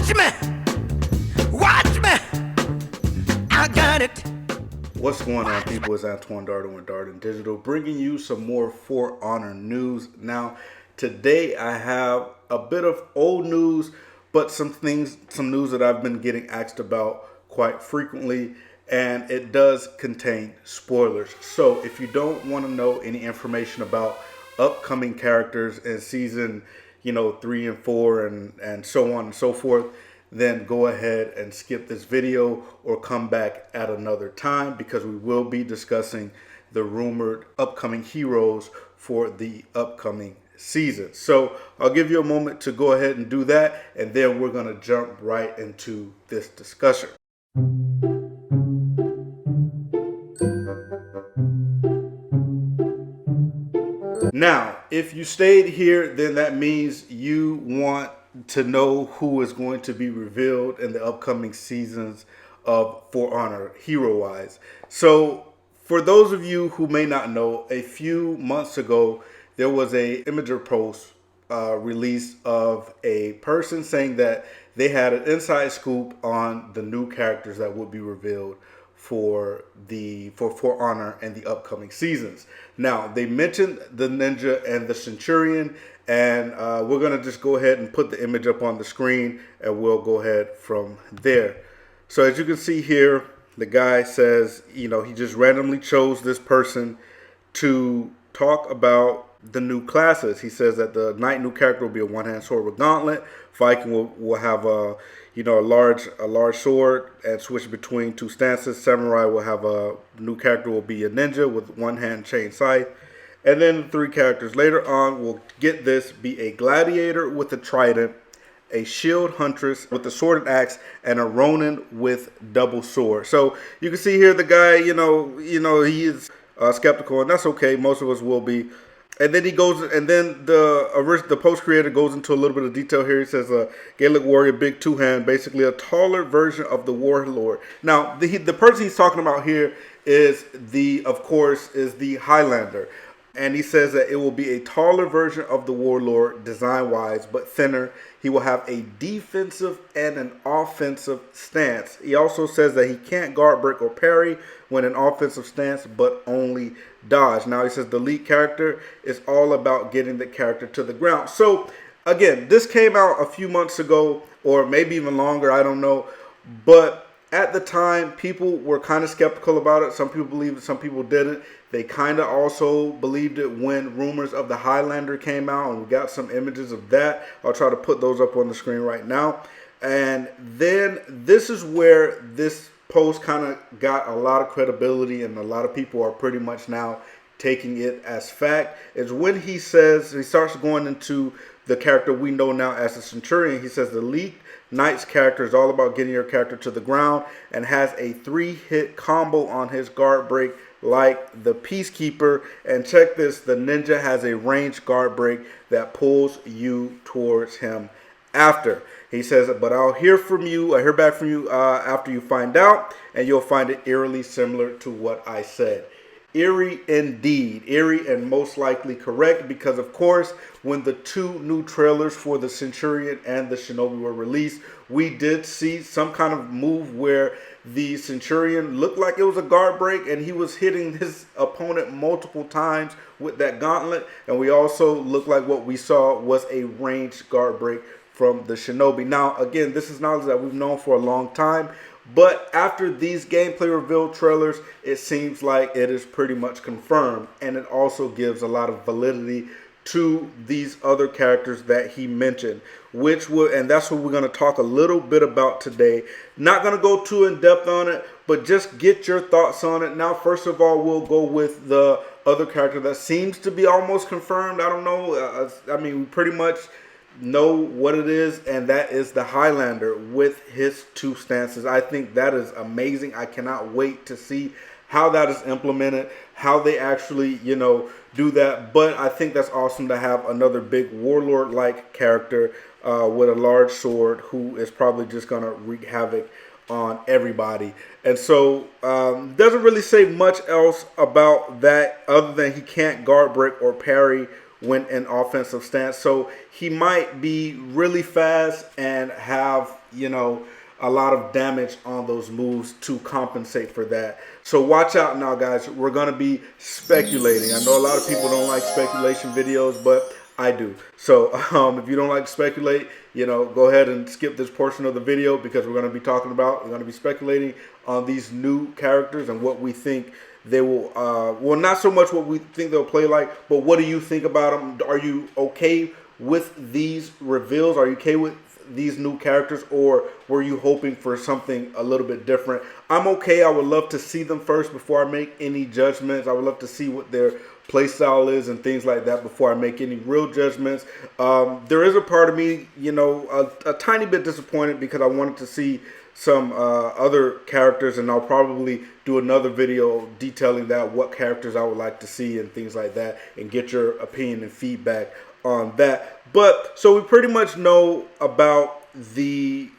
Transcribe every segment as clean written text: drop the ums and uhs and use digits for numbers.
Watch me, watch me, I got it. What's going on, people? It's Antoine Darden with Darden Digital, bringing you some more For Honor news. Now, today I have a bit of old news, but some news that I've been getting asked about quite frequently, and it does contain spoilers. So if you don't want to know any information about upcoming characters in season 3 and 4 and so on and so forth, then go ahead and skip this video or come back at another time, because we will be discussing the rumored upcoming heroes for the upcoming season. So I'll give you a moment to go ahead and do that, and then we're going to jump right into this discussion. Now, if you stayed here, then that means you want to know who is going to be revealed in the upcoming seasons of For Honor, hero-wise. So, for those of you who may not know, a few months ago, there was a Imgur post release of a person saying that they had an inside scoop on the new characters that would be revealed for Honor and the upcoming seasons. Now, they mentioned the Ninja and the Centurion, and we're going to just go ahead and put the image up on the screen, and we'll go ahead from there. So as you can see here, the guy says, he just randomly chose this person to talk about the new classes. He says that the Knight new character will be a one-hand sword with gauntlet. Viking will have a large sword and switch between two stances. Samurai will have a new character will be a ninja with one-hand chain scythe. And then 3 characters later on will get this, be a gladiator with a trident, a shield huntress with a sword and axe, and a Ronin with double sword. So you can see here the guy, he is skeptical, and that's okay. Most of us will be. And then he goes, and then the post creator goes into a little bit of detail here. He says, Gaelic warrior, big two-hand, basically a taller version of the warlord. Now, the person he's talking about here is the Highlander. And he says that it will be a taller version of the warlord design-wise, but thinner. He will have a defensive and an offensive stance. He also says that he can't guard, break, or parry when in offensive stance, but only dodge. Now, he says the lead character is all about getting the character to the ground. So, again, this came out a few months ago, or maybe even longer, I don't know. But at the time, people were kind of skeptical about it. Some people believed it, some people didn't. They kind of also believed it when rumors of the Highlander came out, and we got some images of that. I'll try to put those up on the screen right now. And then this is where this post kind of got a lot of credibility, and a lot of people are pretty much now taking it as fact. Is when he says, he starts going into the character we know now as the Centurion. He says the Elite Knight's character is all about getting your character to the ground and has a 3-hit combo on his guard break like the Peacekeeper. And check this, the Ninja has a ranged guard break that pulls you towards him after. He says, but I'll hear back from you after you find out, and you'll find it eerily similar to what I said. Eerie indeed. Eerie and most likely correct, because of course when the 2 new trailers for the Centurion and the Shinobi were released, we did see some kind of move where the Centurion looked like it was a guard break and he was hitting his opponent multiple times with that gauntlet, and we also looked like what we saw was a ranged guard break from the Shinobi. Now again, this is knowledge that we've known for a long time, but after these gameplay reveal trailers, it seems like it is pretty much confirmed, and it also gives a lot of validity to these other characters that he mentioned, and that's what we're going to talk a little bit about today. Not going to go too in depth on it, but just get your thoughts on it. Now, first of all, we'll go with the other character that seems to be almost confirmed. I don't know. We pretty much know what it is, and that is the Highlander with his 2 stances. I think that is amazing. I cannot wait to see how that is implemented, how they actually, do that. But I think that's awesome to have another big warlord-like character with a large sword who is probably just going to wreak havoc on everybody. And so doesn't really say much else about that other than he can't guard, break, or parry when in offensive stance. So he might be really fast and have, you know, a lot of damage on those moves to compensate for that. So watch out now, guys. We're going to be speculating. I know a lot of people don't like speculation videos, but I do. So if you don't like to speculate, you know, go ahead and skip this portion of the video, because we're going to be talking about, we're going to be speculating on these new characters and what we think they will, well, not so much what we think they'll play like, but what do you think about them? Are you okay with these reveals? Are you okay with these new characters, or were you hoping for something a little bit different? I'm okay. I would love to see them first before I make any judgments. I would love to see what their play style is and things like that before I make any real judgments. There is a part of me, you know, a tiny bit disappointed, because I wanted to see some other characters, and I'll probably do another video detailing that, what characters I would like to see and things like that, and get your opinion and feedback on that. But so we pretty much know about the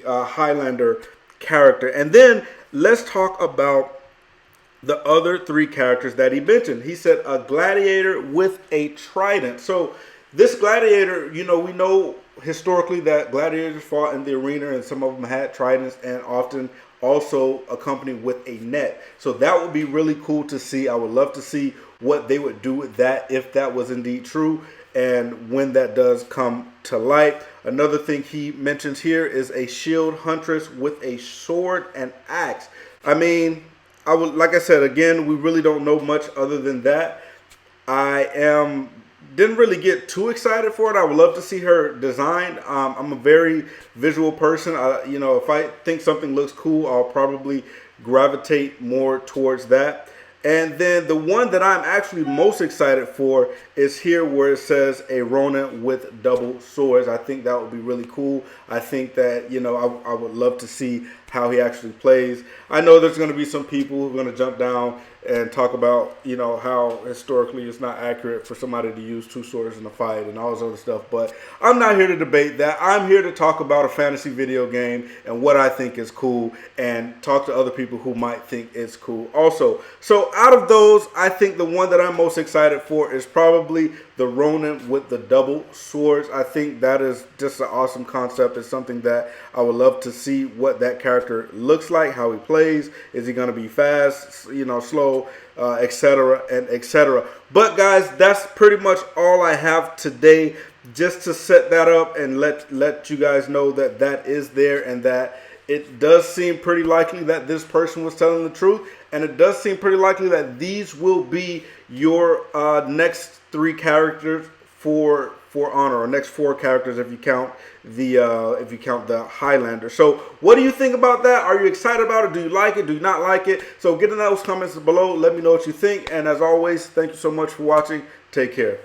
Highlander character, and then let's talk about the other three characters that he mentioned. He said a gladiator with a trident. So this gladiator, you know, we know historically that gladiators fought in the arena, and some of them had tridents, and often also accompanied with a net. So that would be really cool to see. I would love to see what they would do with that, if that was indeed true, and when that does come to light. Another thing he mentions here is a shield huntress with a sword and axe. I mean, like I said, again, we really don't know much other than that. Didn't really get too excited for it. I would love to see her designed. I'm a very visual person. You know, if I think something looks cool, I'll probably gravitate more towards that. And then the one that I'm actually most excited for is here, where it says a Ronin with double swords. I think that would be really cool. I think that, you know, I would love to see how he actually plays. I know there's going to be some people who are going to jump down and talk about, you know, how historically it's not accurate for somebody to use two swords in a fight and all this other stuff. But I'm not here to debate that. I'm here to talk about a fantasy video game and what I think is cool, and talk to other people who might think it's cool also. So out of those, I think the one that I'm most excited for is probably the Ronin with the double swords. I think that is just an awesome concept. It's something that I would love to see what that character looks like, how he plays. Is he going to be fast, you know, slow, etc. and etc. But guys, that's pretty much all I have today, just to set that up and let you guys know that that is there, and that it does seem pretty likely that this person was telling the truth, and it does seem pretty likely that these will be your next three characters for honor, or next four characters if you count the Highlander. So what do you think about that? Are you excited about it? Do you like it? Do you not like it? So get in those comments below. Let me know what you think. And as always, thank you so much for watching. Take care.